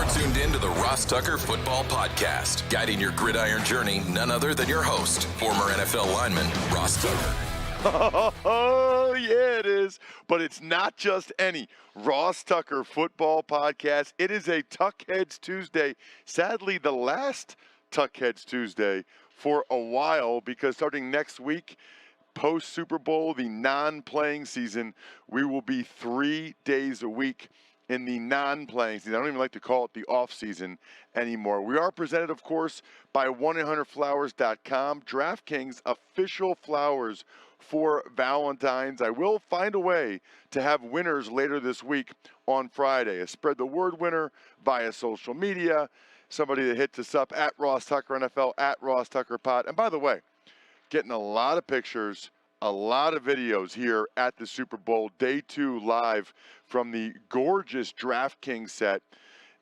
You're tuned in to the Ross Tucker Football Podcast, guiding your gridiron journey, none other than your host, former NFL lineman, Ross Tucker. Oh, yeah, it is. But it's not just any Ross Tucker Football Podcast. It is a Tuckheads Tuesday. Sadly, the last Tuckheads Tuesday for a while, because starting next week, post-Super Bowl, the non-playing season, we will be 3 days a week in the non-playing season. I don't even like to call it the off-season anymore. We are presented, of course, by 1-800-Flowers.com, DraftKings official flowers for Valentine's. I will find a way to have winners later this week on Friday. A spread the word winner via social media. Somebody that hits us up at Ross Tucker NFL, at Ross Tucker Pod. And by the way, getting a lot of pictures, a lot of videos here at the Super Bowl, day 2 live from the gorgeous DraftKings set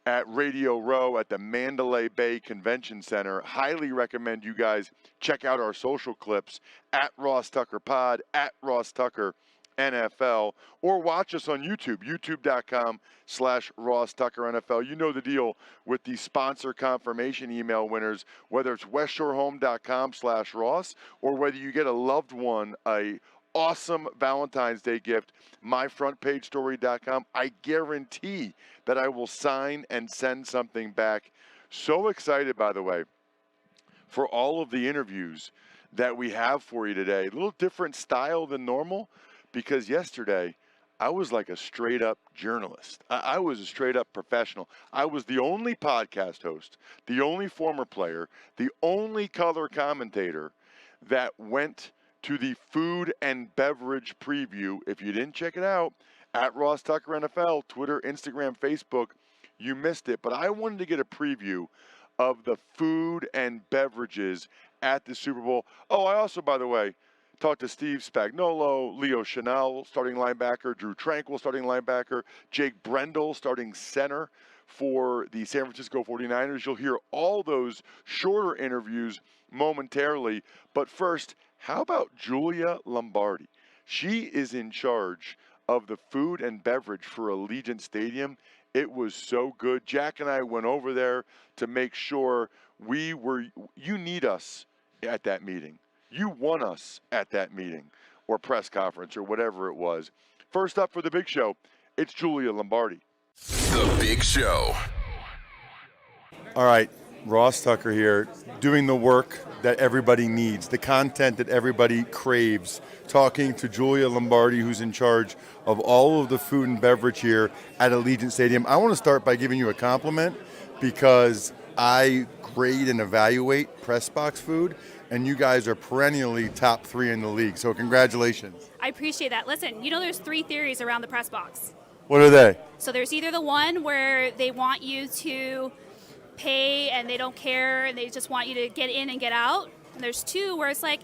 at Radio Row at the Mandalay Bay Convention Center. Highly recommend you guys check out our social clips at Ross Tucker Pod, at Ross Tucker NFL, or watch us on YouTube, youtube.com/Ross Tucker NFL. You know the deal with the sponsor confirmation email winners, whether it's westshorehome.com/Ross or whether you get a loved one a awesome Valentine's Day gift, myfrontpagestory.com. I guarantee that I will sign and send something back. So excited, by the way, for all of the interviews that we have for you today. A little different style than normal, because yesterday I was like a straight-up journalist. I was a straight-up professional. I was the only podcast host, the only former player, the only color commentator that went to the food and beverage preview. If you didn't check it out, at Ross Tucker NFL, Twitter, Instagram, Facebook, you missed it. But I wanted to get a preview of the food and beverages at the Super Bowl. Oh, I also, by the way, talked to Steve Spagnuolo, Leo Chenault, starting linebacker, Drue Tranquill, starting linebacker, Jake Brendel, starting center for the San Francisco 49ers. You'll hear all those shorter interviews momentarily. But first, how about Julia Lombardi? She is in charge of the food and beverage for Allegiant Stadium. It was so good. Jack and I went over there to make sure you need us at that meeting. You want us at that meeting or press conference or whatever it was. First up for the big show, it's Julia Lombardi. The Big Show. All right, Ross Tucker here, doing the work that everybody needs, the content that everybody craves, talking to Julia Lombardi, who's in charge of all of the food and beverage here at Allegiant Stadium. I want to start by giving you a compliment, because I grade and evaluate press box food, and you guys are perennially top 3 in the league. So congratulations. I appreciate that. Listen, there's 3 theories around the press box. What are they? So there's either the one where they want you to pay and they don't care and they just want you to get in and get out. And there's 2 where it's like,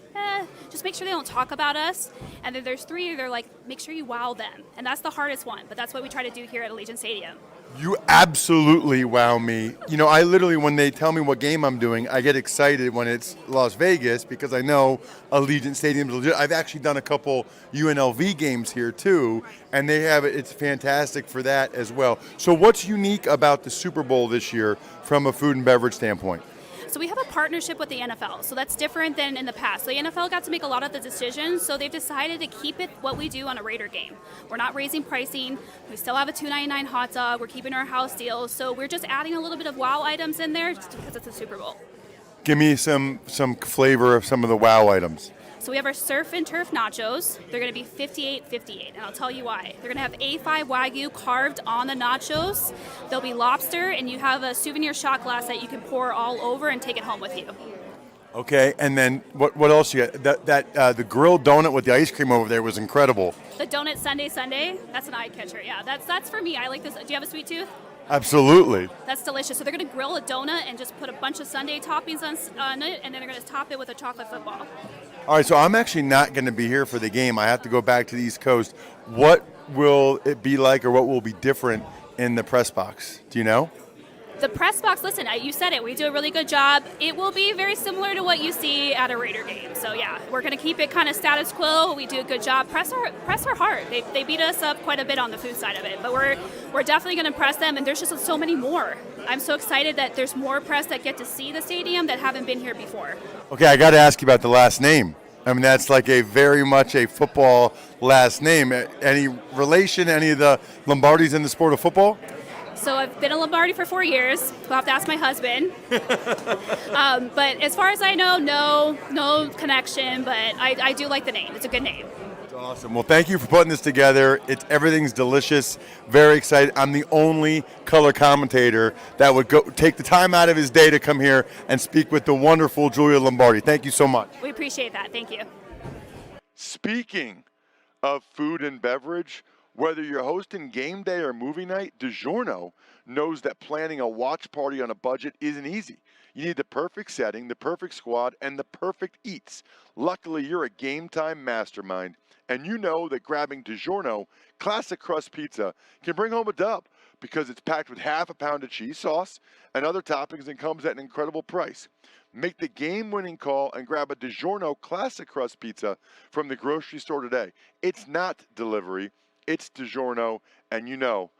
just make sure they don't talk about us. And then there's 3, they're like, make sure you wow them. And that's the hardest one, but that's what we try to do here at Allegiant Stadium. You absolutely wow me. I literally, when they tell me what game I'm doing, I get excited when it's Las Vegas, because I know Allegiant Stadium's legit. I've actually done a couple UNLV games here too, and they have it. It's fantastic for that as well. So what's unique about the Super Bowl this year from a food and beverage standpoint? So we have a partnership with the NFL, so that's different than in the past. So the NFL got to make a lot of the decisions, so they've decided to keep it what we do on a Raider game. We're not raising pricing. We still have a $2.99 hot dog. We're keeping our house deals. So we're just adding a little bit of wow items in there just because it's a Super Bowl. Give me some flavor of some of the wow items. So we have our surf and turf nachos. They're going to be $58.58, and I'll tell you why. They're going to have A5 Wagyu carved on the nachos. There'll be lobster, and you have a souvenir shot glass that you can pour all over and take it home with you. Okay, and then what else you got? The grilled donut with the ice cream over there was incredible. The donut Sunday, that's an eye catcher. Yeah, that's for me. I like this. Do you have a sweet tooth? Absolutely. That's delicious. So they're going to grill a donut and just put a bunch of sundae toppings on it, and then they're going to top it with a chocolate football. All right, so I'm actually not going to be here for the game. I have to go back to the East Coast. What will it be like, or what will be different in the press box? Do you know? The press box, listen, you said it, we do a really good job. It will be very similar to what you see at a Raider game. So yeah, we're going to keep it kind of status quo. We do a good job. Press are hard. They beat us up quite a bit on the food side of it, but we're definitely going to press them, and there's just so many more. I'm so excited that there's more press that get to see the stadium that haven't been here before. Okay, I got to ask you about the last name. I mean, that's like a very much a football last name. Any relation, any of the Lombardis in the sport of football? So I've been a Lombardi for 4 years. We'll have to ask my husband. But as far as I know, no connection, but I do like the name. It's a good name. That's awesome. Well, thank you for putting this together. Everything's delicious. Very excited. I'm the only color commentator that would take the time out of his day to come here and speak with the wonderful Julia Lombardi. Thank you so much. We appreciate that. Thank you. Speaking of food and beverage, whether you're hosting game day or movie night, DiGiorno knows that planning a watch party on a budget isn't easy. You need the perfect setting, the perfect squad, and the perfect eats. Luckily, you're a game time mastermind, and you know that grabbing DiGiorno classic crust pizza can bring home a dub because it's packed with half a pound of cheese sauce and other toppings and comes at an incredible price. Make the game-winning call and grab a DiGiorno classic crust pizza from the grocery store today. It's not delivery. It's DiGiorno, and you know,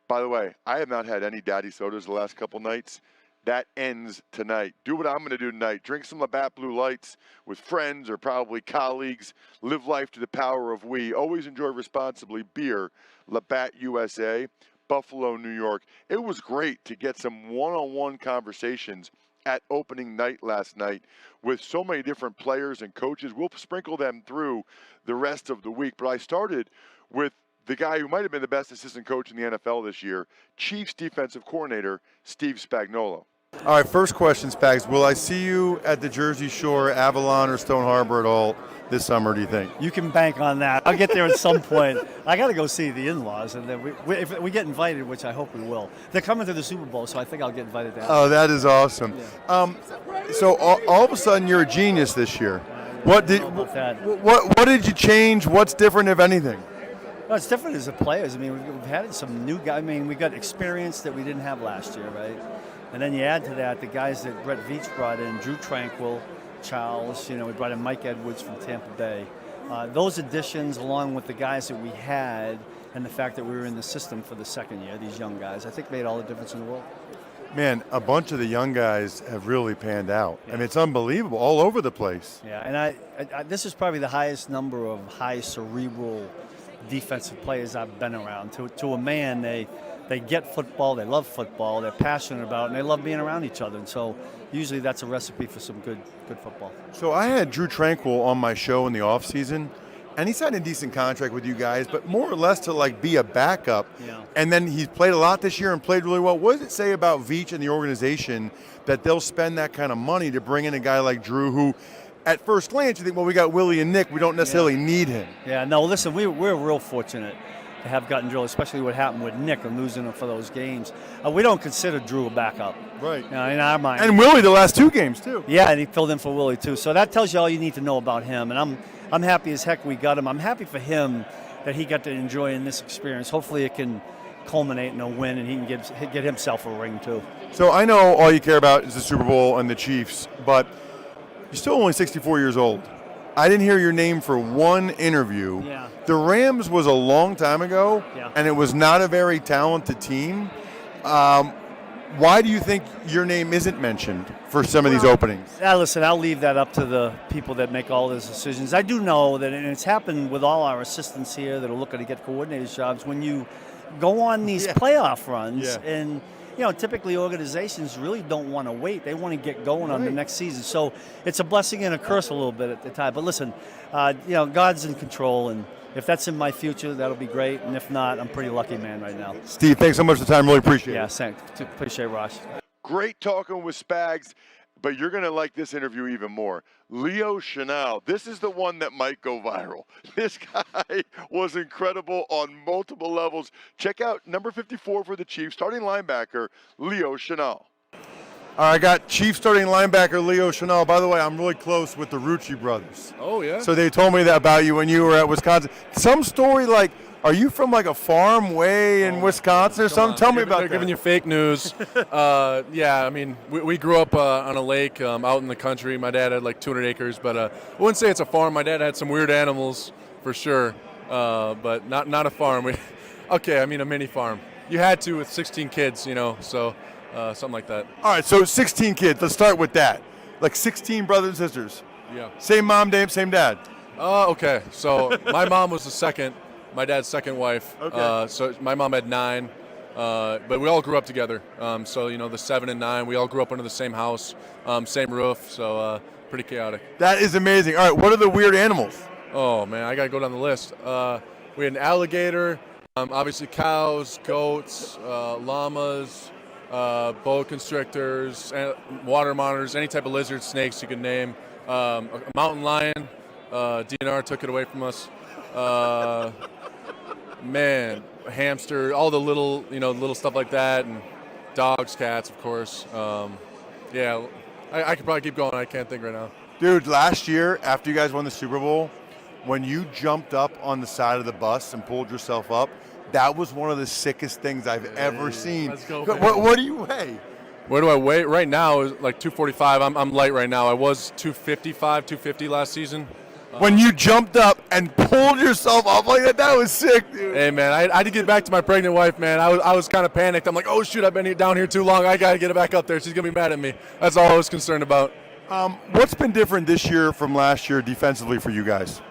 by the way, I have not had any daddy sodas the last couple nights. That ends tonight. Do what I'm going to do tonight. Drink some Labatt Blue Lights with friends or probably colleagues. Live life to the power of we. Always enjoy responsibly. Beer, Labatt USA, Buffalo, New York. It was great to get some one-on-one conversations at opening night last night with so many different players and coaches. We'll sprinkle them through the rest of the week, but I started with the guy who might have been the best assistant coach in the NFL this year, Chiefs defensive coordinator, Steve Spagnuolo. All right, first question, Spags. Will I see you at the Jersey Shore, Avalon, or Stone Harbor at all this summer, do you think? You can bank on that. I'll get there at some point. I got to go see the in-laws, and then if we get invited, which I hope we will. They're coming to the Super Bowl, so I think I'll get invited to that. Oh, that is awesome. Yeah. So all of a sudden, you're a genius this year. What did you change? What's different, if anything? Well, it's different as a players. I mean, we've had some new guys. I mean, we got experience that we didn't have last year, right? And then you add to that the guys that Brett Veach brought in, Drue Tranquill, Charles, we brought in Mike Edwards from Tampa Bay. Those additions, along with the guys that we had and the fact that we were in the system for the second year, these young guys, I think made all the difference in the world. Man, a bunch of the young guys have really panned out. Yeah. I mean, it's unbelievable, all over the place. Yeah, and I this is probably the highest number of high cerebral defensive players I've been around. To a man, they get football, they love football, they're passionate about it, and they love being around each other. And so usually that's a recipe for some good football. So I had Drue Tranquill on my show in the offseason, and he signed a decent contract with you guys, but more or less to be a backup. Yeah. And then he's played a lot this year and played really well. What does it say about Veach and the organization that they'll spend that kind of money to bring in a guy like Drue who, at first glance, you think, well, we got Willie and Nick. We don't necessarily need him. Yeah, no, listen, we're real fortunate to have gotten Drue, especially what happened with Nick and losing him for those games. We don't consider Drue a backup. Right. In our mind. And Willie the last two games, too. Yeah, and he filled in for Willie, too. So that tells you all you need to know about him. And I'm happy as heck we got him. I'm happy for him that he got to enjoy in this experience. Hopefully it can culminate in a win and he can get himself a ring, too. So I know all you care about is the Super Bowl and the Chiefs, but you're still only 64 years old. I didn't hear your name for one interview. Yeah. The Rams was a long time ago, and it was not a very talented team. Why do you think your name isn't mentioned for some of these openings? Listen, I'll leave that up to the people that make all those decisions. I do know that, and it's happened with all our assistants here that are looking to get coordinator jobs, when you go on these playoff runs and typically organizations really don't want to wait. They want to get going on the next season. So it's a blessing and a curse a little bit at the time. But listen, God's in control, and if that's in my future, that'll be great. And if not, I'm pretty lucky man right now. Steve, thanks so much for the time. Really appreciate it. Yeah, thanks. Appreciate it, Ross. Great talking with Spags, but you're going to like this interview even more. Leo Chenault, this is the one that might go viral. This guy was incredible on multiple levels. Check out number 54 for the Chiefs, starting linebacker, Leo Chenault. All right, I got Chiefs starting linebacker Leo Chenault. By the way, I'm really close with the Rucci brothers. Oh, yeah? So they told me that about you when you were at Wisconsin. Some story like Are you from like a farm way in Wisconsin or something? Tell me about They're that. giving you fake news. Yeah, I mean, we grew up on a lake out in the country. My dad had like 200 acres, but I wouldn't say it's a farm. My dad had some weird animals for sure, but not a farm. I mean a mini farm. You had to with 16 kids, you know, so something like that. All right, so 16 kids. Let's start with that. Like 16 brothers and sisters. Yeah. Same mom, same dad. Okay. So my mom was the second, my dad's second wife. Okay. So my mom had 9, but we all grew up together. So, you know, the 7 and 9, we all grew up under the same house, same roof. So pretty chaotic. That is amazing. All right, what are the weird animals? Oh, man, I got to go down the list. We had an alligator, obviously cows, goats, llamas, boa constrictors, water monitors, any type of lizard, snakes you can name. A mountain lion. DNR took it away from us. Man, hamster, all the little stuff like that, and dogs, cats, of course. Yeah, I could probably keep going. I can't think right now. Dude, last year, after you guys won the Super Bowl, when you jumped up on the side of the bus and pulled yourself up, that was one of the sickest things I've ever seen. Let's go, What do you weigh? Where do I weigh? Right now, like 245. I'm light right now. I was 250 last season. When you jumped up and pulled yourself up like that was sick, dude. Hey, man, I had to get back to my pregnant wife, man. I was kind of panicked. I'm like, oh, shoot, I've been down here too long. I got to get it back up there. She's going to be mad at me. That's all I was concerned about. What's been different this year from last year defensively for you guys?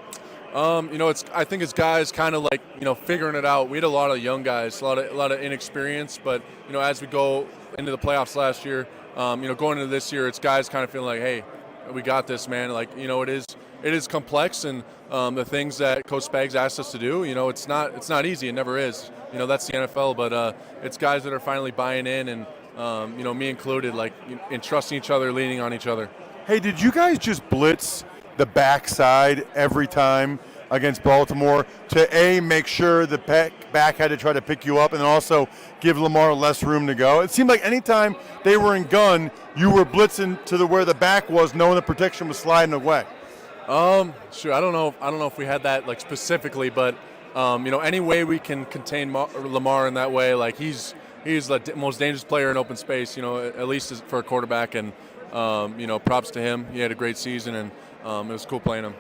You know, I think it's guys kind of like, you know, figuring it out. We had a lot of young guys, a lot of inexperience, but, you know, as we go into the playoffs last year, you know, going into this year, it's guys kind of feeling like, hey, we got this, man. Like, you know, it is complex, and the things that Coach Spags asked us to do, you know, it's not easy. It never is. You know, that's the NFL, but it's guys that are finally buying in, and you know, me included, like, in trusting each other, leaning on each other. Hey, did you guys just blitz the backside every time against Baltimore to make sure the back had to try to pick you up, and then also give Lamar less room to go? It seemed like anytime they were in gun, you were blitzing to where the back was, knowing the protection was sliding away. Sure. I don't know if we had that like specifically, but you know, any way we can contain Lamar in that way, like he's the most dangerous player in open space. You know, at least for a quarterback, and you know, props to him. He had a great season, and it was cool playing him.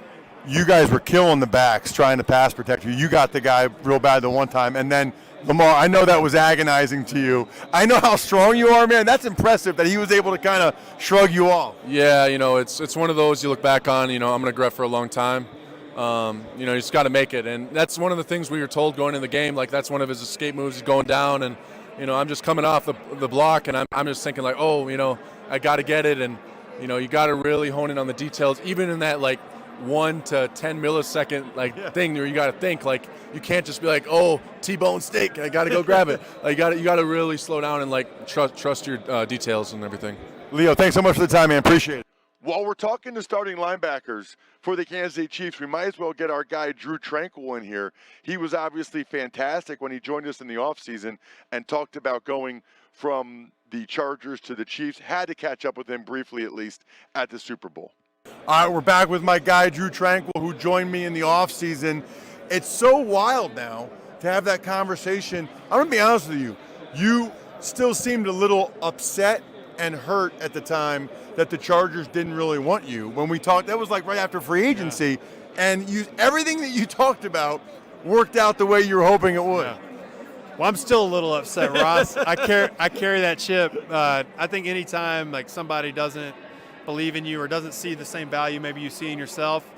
You guys were killing the backs trying to pass protect you. You got the guy real bad the one time, and then Lamar, I know that was agonizing to you. I know how strong you are, man. That's impressive that he was able to kind of shrug you off. Yeah, you know, it's one of those you look back on, you know, I'm going to regret for a long time. You know, you just got to make it. And that's one of the things we were told going in the game. Like, that's one of his escape moves is going down. And, you know, I'm just coming off the block, and I'm just thinking, like, oh, you know, I got to get it. And, you know, you got to really hone in on the details, even in that, like, 1 to 10 millisecond thing where you got to think, like, you can't just be like, oh, T-bone steak, I got to go grab it. Like, you got to really slow down and like trust your details and everything. Leo, thanks so much for the time, man. Appreciate it. While we're talking to starting linebackers for the Kansas City Chiefs, we might as well get our guy Drue Tranquill in here. He was obviously fantastic when he joined us in the offseason and talked about going from the Chargers to the Chiefs. Had to catch up with him briefly, at least, at the Super Bowl. All right, we're back with my guy, Drue Tranquill, who joined me in the offseason. It's so wild now to have that conversation. I'm going to be honest with you. You still seemed a little upset and hurt at the time that the Chargers didn't really want you. When we talked, that was like right after free agency, and everything that you talked about worked out the way you were hoping it would. Yeah. Well, I'm still a little upset, Ross. I carry that chip. I think anytime like somebody doesn't believe in you or doesn't see the same value maybe you see in yourself,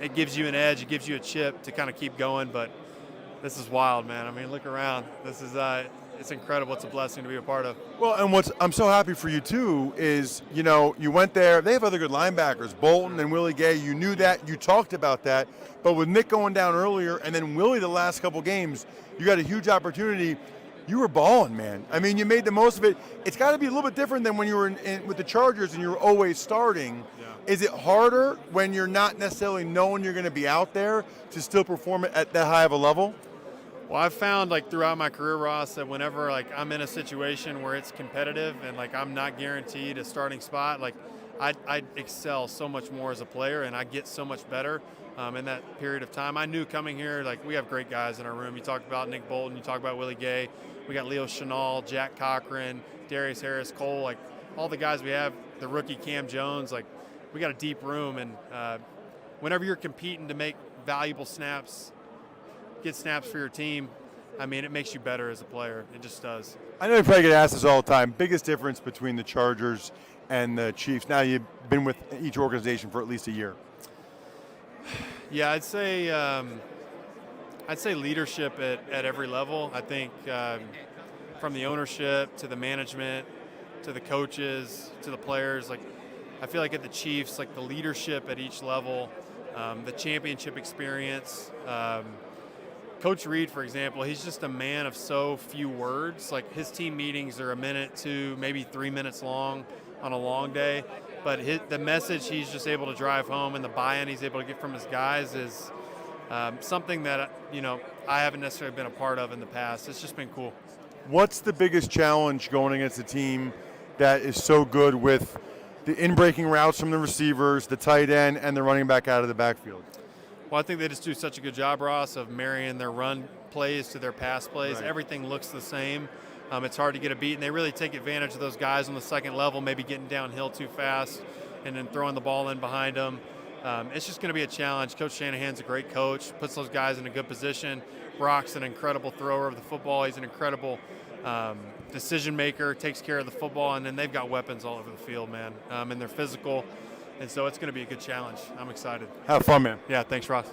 it gives you an edge, it gives you a chip to kind of keep going. But this is wild, man. I mean, look around. This is it's incredible. It's a blessing to be a part of. Well, and I'm so happy for you too is, you know, you went there. They have other good linebackers, Bolton and Willie Gay. You knew that. You talked about that. But with Nick going down earlier and then Willie the last couple games, you got a huge opportunity. You were balling, man. I mean, you made the most of it. It's got to be a little bit different than when you were with the Chargers and you were always starting. Yeah. Is it harder when you're not necessarily knowing you're going to be out there to still perform at that high of a level? Well, I've found like throughout my career, Ross, that whenever like I'm in a situation where it's competitive and like I'm not guaranteed a starting spot, like I excel so much more as a player and I get so much better in that period of time. I knew coming here, like, we have great guys in our room. You talked about Nick Bolton, you talked about Willie Gay. We got Leo Chenault, Jack Cochran, Darius Harris, Cole, like all the guys we have, the rookie Cam Jones, like we got a deep room. And whenever you're competing to make valuable snaps, get snaps for your team, I mean, it makes you better as a player. It just does. I know you probably get asked this all the time. Biggest difference between the Chargers and the Chiefs? Now you've been with each organization for at least a year. Yeah, I'd say leadership at every level. I think from the ownership to the management to the coaches to the players, like I feel like at the Chiefs, like the leadership at each level, the championship experience. Coach Reed, for example, he's just a man of so few words. Like his team meetings are a minute to maybe 3 minutes long on a long day, but the message he's just able to drive home and the buy-in he's able to get from his guys is something that I haven't necessarily been a part of in the past. It's just been cool. What's the biggest challenge going against a team that is so good with the in-breaking routes from the receivers, the tight end, and the running back out of the backfield? Well, I think they just do such a good job, Ross, of marrying their run plays to their pass plays. Right. Everything looks the same. It's hard to get a beat, and they really take advantage of those guys on the second level, maybe getting downhill too fast and then throwing the ball in behind them. It's just going to be a challenge. Coach Shanahan's a great coach, puts those guys in a good position. Brock's an incredible thrower of the football. He's an incredible decision maker, takes care of the football, and then they've got weapons all over the field, man, and they're physical. And so it's going to be a good challenge. I'm excited. Have fun, man. Yeah, thanks, Ross.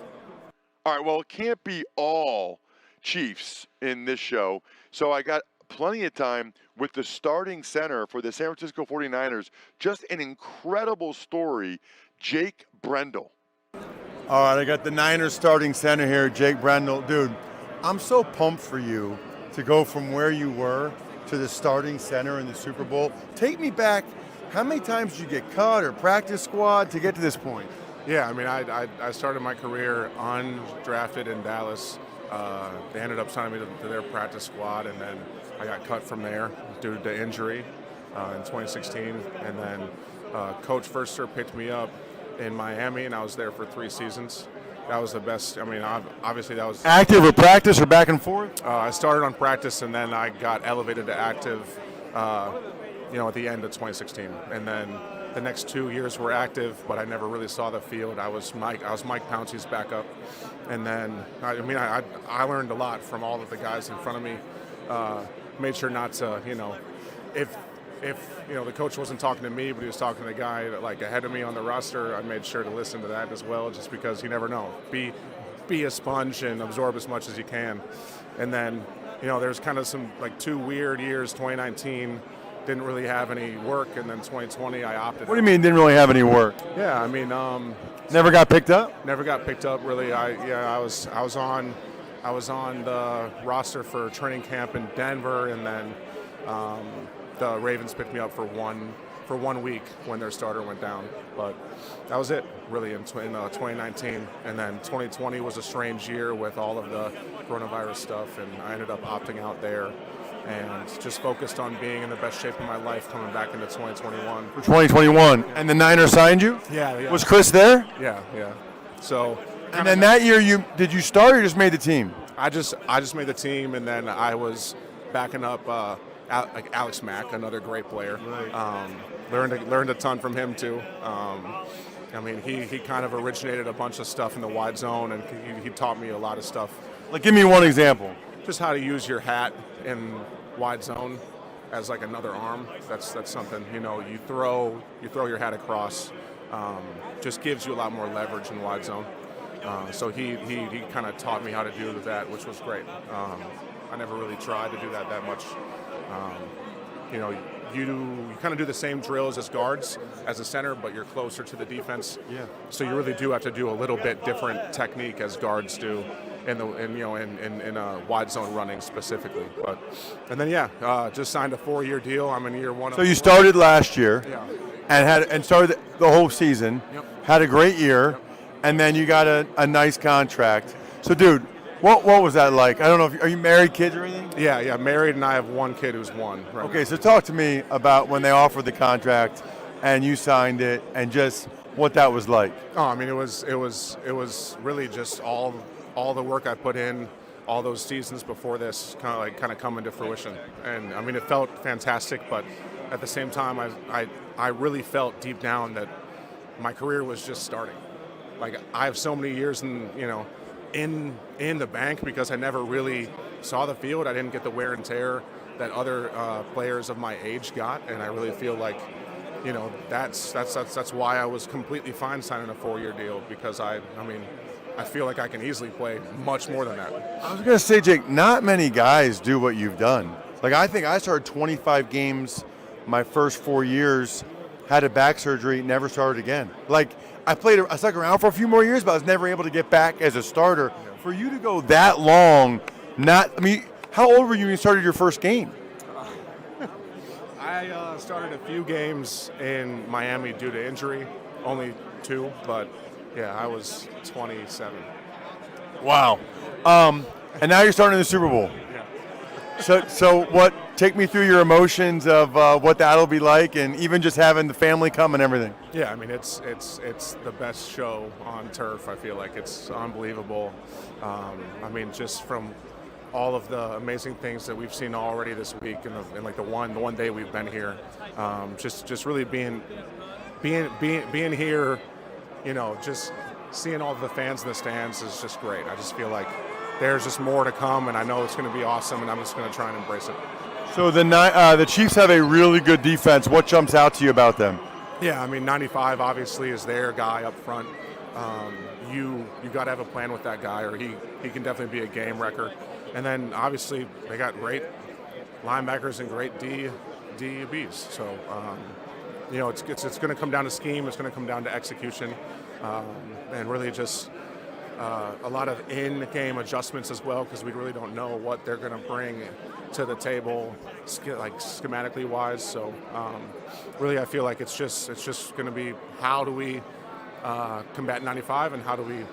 All right, well, it can't be all Chiefs in this show, so I got plenty of time with the starting center for the San Francisco 49ers. Just an incredible story, Jake Brendel. All right, I got the Niners starting center here, Jake Brendel. Dude, I'm so pumped for you to go from where you were to the starting center in the Super Bowl. Take me back. How many times did you get cut or practice squad to get to this point? Yeah, I mean, I started my career undrafted in Dallas. They ended up signing me to their practice squad, and then I got cut from there due to injury in 2016. And then Coach Furster picked me up in Miami, and I was there for 3 seasons. That was the best. I mean, obviously that was active or practice or back and forth. I started on practice, and then I got elevated to active. At the end of 2016, and then the next 2 years were active, but I never really saw the field. I was Mike Pouncey's backup, and then I learned a lot from all of the guys in front of me. Made sure not to, if the coach wasn't talking to me, but he was talking to the guy like ahead of me on the roster, I made sure to listen to that as well, just because you never know. Be a sponge and absorb as much as you can. And then there's kind of some like 2 weird years. 2019 didn't really have any work, and then 2020 I opted. What do you mean didn't really have any work? Yeah, I mean, never got picked up. Never got picked up really. I was on the roster for training camp in Denver, and then the Ravens picked me up for one week when their starter went down. But that was it really in 2019, and then 2020 was a strange year with all of the coronavirus stuff, and I ended up opting out there. And just focused on being in the best shape of my life coming back into 2021. For 2021. And the Niners signed you? Yeah. Was Chris there? Yeah. So. And then that year, did you start or just made the team? I just made the team, and then I was backing up Alex Mack, another great player. Right. Learned a ton from him too. I mean, he kind of originated a bunch of stuff in the wide zone, and he taught me a lot of stuff. Like, give me one example. Just how to use your hat in wide zone as like another arm. That's something, you throw your hat across, just gives you a lot more leverage in wide zone. So he kind of taught me how to do that, which was great. I never really tried to do that much. You kind of do the same drills as guards as a center, but you're closer to the defense. Yeah. So you really do have to do a little bit different technique as guards do in a wide zone running specifically. And then just signed a 4-year deal. I'm in year 1. So you started last year. Yeah. And started the whole season. Yep. Had a great year. Yep. And then you got a nice contract. So dude, what was that like? I don't know are you married, kids or anything? Yeah, married, and I have 1 kid who's 1. Right. Okay, so talk to me about when they offered the contract and you signed it, and just what that was like. Oh, I mean, it was really just all the work I put in, all those seasons before this, kind of coming to fruition. And I mean, it felt fantastic, but at the same time, I really felt deep down that my career was just starting. Like, I have so many years in the bank because I never really saw the field. I didn't get the wear and tear that other players of my age got, and I really feel like, that's why I was completely fine signing a 4-year deal, because I feel like I can easily play much more than that. I was going to say, Jake, not many guys do what you've done. Like, I think I started 25 games my first 4 years, had a back surgery, never started again. Like, I stuck around for a few more years, but I was never able to get back as a starter. Yeah. For you to go that long, how old were you when you started your first game? I started a few games in Miami due to injury, only 2, but yeah, I was 27. Wow. And now you're starting the Super Bowl. Yeah. So take me through your emotions of what that'll be like, and even just having the family come and everything. Yeah, I mean, it's the best show on turf. I feel like it's unbelievable. I mean, just from all of the amazing things that we've seen already this week, and like the one day we've been here, just really being here, just seeing all of the fans in the stands is just great. I just feel like there's just more to come, and I know it's going to be awesome, and I'm just going to try and embrace it. So the Chiefs have a really good defense. What jumps out to you about them? Yeah, I mean, 95 obviously is their guy up front. You got to have a plan with that guy, or he can definitely be a game wrecker. And then obviously they got great linebackers and great DBs. So it's going to come down to scheme. It's going to come down to execution, and really just a lot of in-game adjustments as well, because we really don't know what they're going to bring to the table, like schematically wise. So really, I feel like it's just going to be, how do we combat 95, and how do we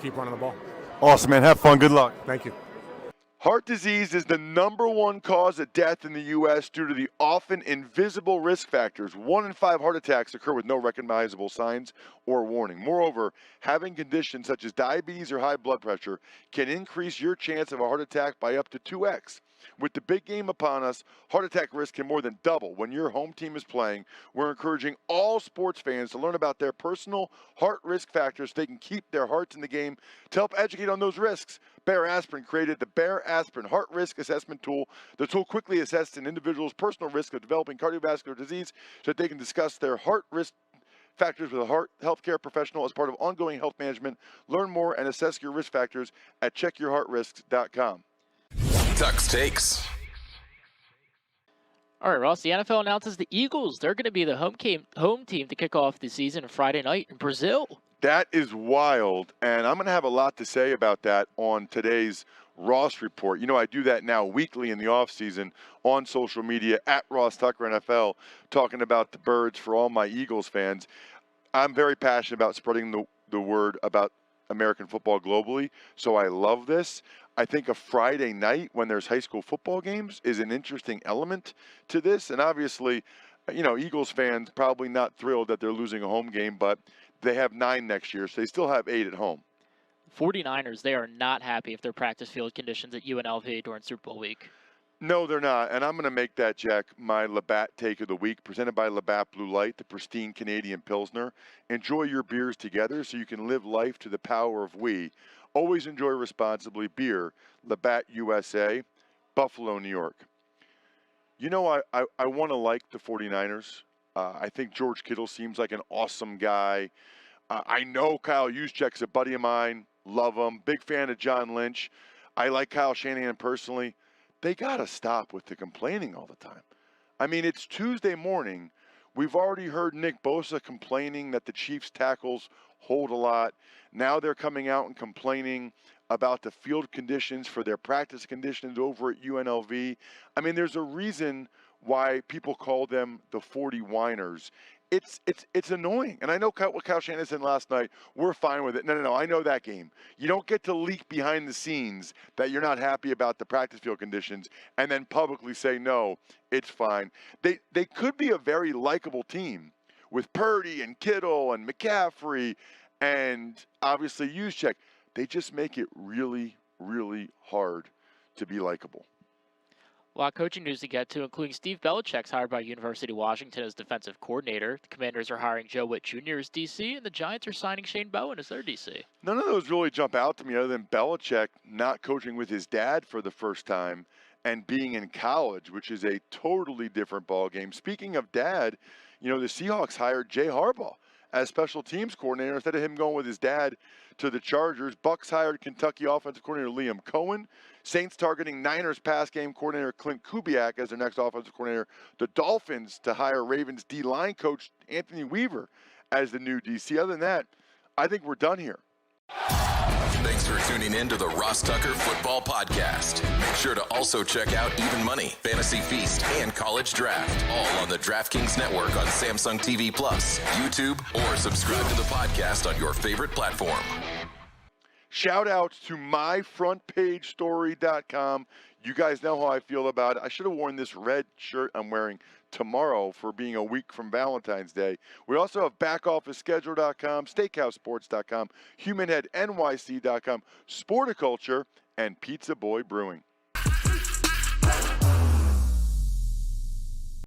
keep running the ball. Awesome, man. Have fun. Good luck. Thank you. Heart disease is the #1 cause of death in the U.S. due to the often invisible risk factors. 1 in 5 heart attacks occur with no recognizable signs or warning. Moreover, having conditions such as diabetes or high blood pressure can increase your chance of a heart attack by up to 2x. With the big game upon us, heart attack risk can more than double when your home team is playing. We're encouraging all sports fans to learn about their personal heart risk factors so they can keep their hearts in the game. To help educate on those risks, Bayer Aspirin created the Bayer Aspirin Heart Risk Assessment Tool. The tool quickly assesses an individual's personal risk of developing cardiovascular disease so that they can discuss their heart risk factors with a healthcare professional as part of ongoing health management. Learn more and assess your risk factors at checkyourheartrisks.com. Tuck's Takes. All right, Ross, the NFL announces the Eagles. They're going to be the home team to kick off the season Friday night in Brazil. That is wild, and I'm going to have a lot to say about that on today's Ross Report. I do that now weekly in the offseason on social media at Ross Tucker NFL, talking about the birds for all my Eagles fans. I'm very passionate about spreading the word about American football globally, so I love this. I think a Friday night when there's high school football games is an interesting element to this. And obviously, Eagles fans probably not thrilled that they're losing a home game, but they have 9 next year, so they still have 8 at home. 49ers, they are not happy if their practice field conditions at UNLV during Super Bowl week. No, they're not. And I'm going to make that, Jack, my Labatt Take of the Week, presented by Labatt Blue Light, the pristine Canadian Pilsner. Enjoy your beers together so you can live life to the power of we. Always enjoy responsibly. Beer, Labatt USA, Buffalo, New York. I want to like the 49ers. I think George Kittle seems like an awesome guy. I know Kyle Juszczyk's a buddy of mine. Love him. Big fan of John Lynch. I like Kyle Shanahan personally. They got to stop with the complaining all the time. I mean, it's Tuesday morning. We've already heard Nick Bosa complaining that the Chiefs' tackles hold a lot. Now they're coming out and complaining about the field conditions for their practice conditions over at UNLV. I mean, there's a reason why people call them the 40 whiners. It's annoying. And I know what Kyle Shanahan said last night. We're fine with it. No. I know that game. You don't get to leak behind the scenes that you're not happy about the practice field conditions and then publicly say, no, it's fine. They could be a very likable team with Purdy and Kittle and McCaffrey and obviously Juszczyk. They just make it really, really hard to be likable. A lot of coaching news to get to, including Steve Belichick's hired by University of Washington as defensive coordinator. The Commanders are hiring Joe Witt Jr. as DC, and the Giants are signing Shane Bowen as their DC. None of those really jump out to me other than Belichick not coaching with his dad for the first time and being in college, which is a totally different ballgame. Speaking of dad, the Seahawks hired Jay Harbaugh as special teams coordinator instead of him going with his dad to the Chargers. Bucks hired Kentucky offensive coordinator Liam Cohen. Saints targeting Niners pass game coordinator Clint Kubiak as their next offensive coordinator. The Dolphins to hire Ravens D-line coach Anthony Weaver as the new DC. Other than that, I think we're done here. Thanks for tuning in to the Ross Tucker Football Podcast. Make sure to also check out Even Money, Fantasy Feast, and College Draft, all on the DraftKings Network on Samsung TV Plus, YouTube, or subscribe to the podcast on your favorite platform. Shout outs to myfrontpagestory.com. You guys know how I feel about it. I should have worn this red shirt I'm wearing tomorrow for being a week from Valentine's Day. We also have backofficeschedule.com, steakhousesports.com, humanheadnyc.com, Sporticulture, and Pizza Boy Brewing.